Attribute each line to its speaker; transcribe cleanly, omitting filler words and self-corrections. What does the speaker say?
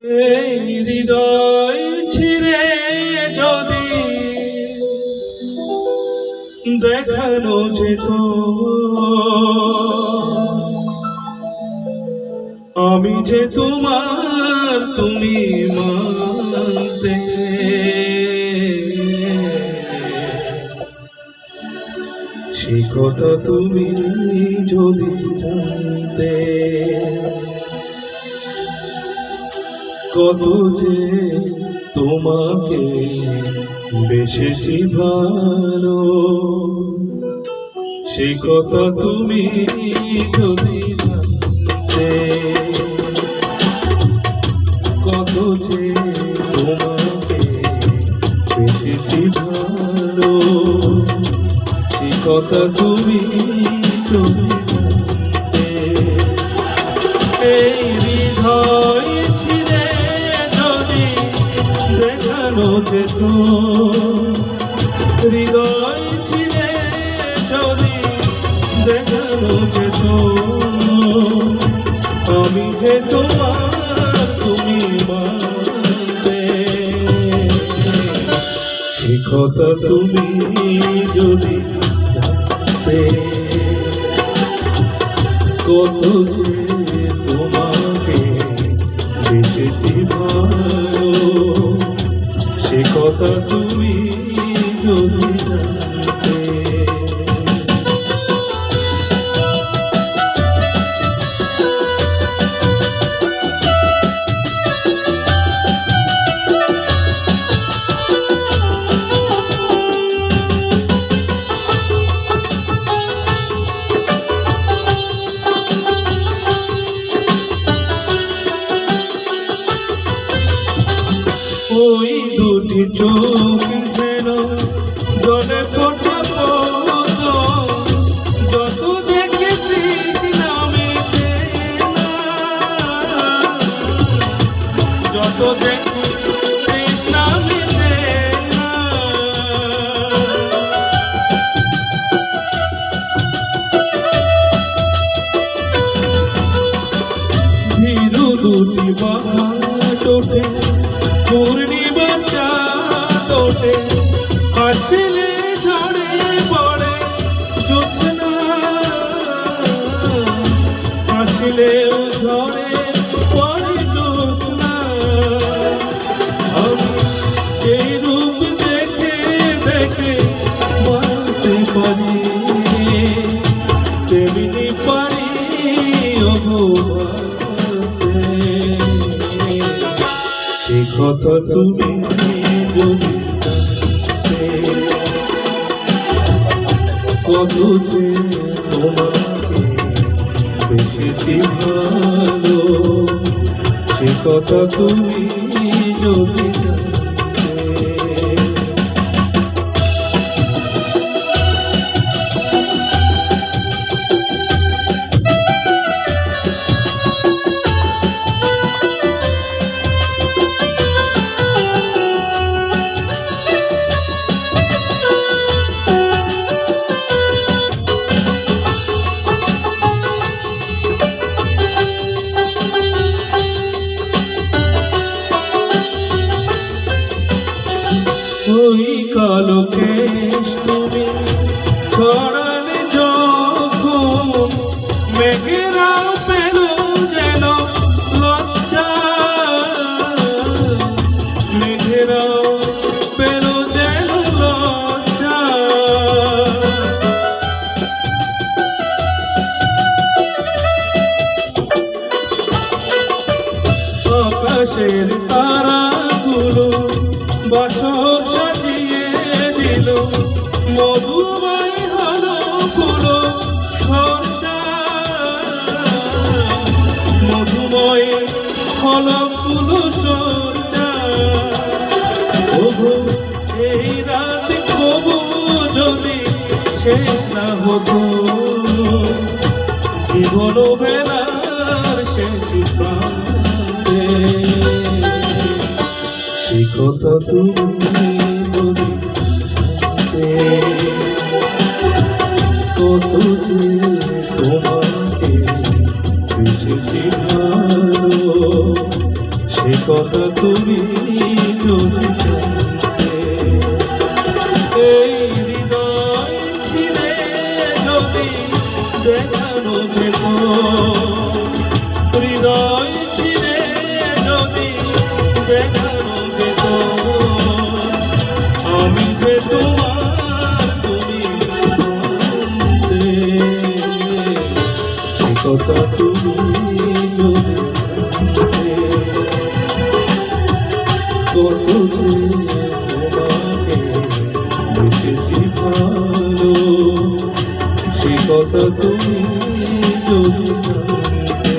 Speaker 1: এই হৃদয় ছিঁড়ে যদি দেখানো যেত, আমি যে তোমার তুমি মানতে, সে কথা তুমি যদি জানতে, কত যে তোমাকে বেসেছি ভালো, সে কথা তুমি যদি জানতে, কত যে তোমাকে বেসেছি ভালো, সে কথা তুমি যদি জানতে। এই হৃদয় ছিঁড়ে যদি দেখানো যেত, হৃদয় ছিঁড়ে যদি দেখানো যেত, আমি যে তোমার তুমি মানতে, সে কথা তুমি যদি জানতে, কত যে তোমাকে বেসেছি ভালো, সে কথা তুমি যদি জানতে। ওই দুটি চোখ যেন জলে ফোটা পদ্ম, যত দেখে তৃষ্ণা মেটে না, যত দেখে তৃষ্ণা মেটে না। ভীরু দুটি বাঘ ওঠে পূর্ণিমার চাঁদ ওঠে, হাসিলে ঝরে পড়ে জোছনা, হাসিলেও ঝরে পড়ে জোছনা। আমি সেই রূপ দেখে দেখে বাঁচতে পারি, তেমনি পারি অভাসতে, সে কথা তুমি যদি জানতে, কত যে তোমাকে বেসেছি ভালো, সে কথা তুমি যদি জানতে। ওই কালো কেশ তুমি ছড়ালে যখন, মেঘেরা পেল যেন লজ্জা, মেঘেরা পেল যেন লজ্জা। আকাশের তারাগুলো বাসর সাজিয়ে দিল, মধুময় হলো ফুলো সজ্জা, মধুময় হলো ফুলো সজ্জা। ওগো এই রাত কবু যদি শেষ না হতো, জীবন বেলার শেষ প্রান্তে, সে কথা তুমি যদি জানতে, কত যে তোমাকে বেসেছি ভালো, সে কথা তুমি যদি জানতে, এই হৃদয় ছিঁড়ে যদি দেখানো যেত, হৃদয় ছিঁড়ে যদি দেখানো যেত, আমি যে তোমার তুমি জানতে, সে কথা তুমি যদি জানতে, কত যে তোমাকে বেসেছি ভালো, সে কথা তুমি যদি জানতে।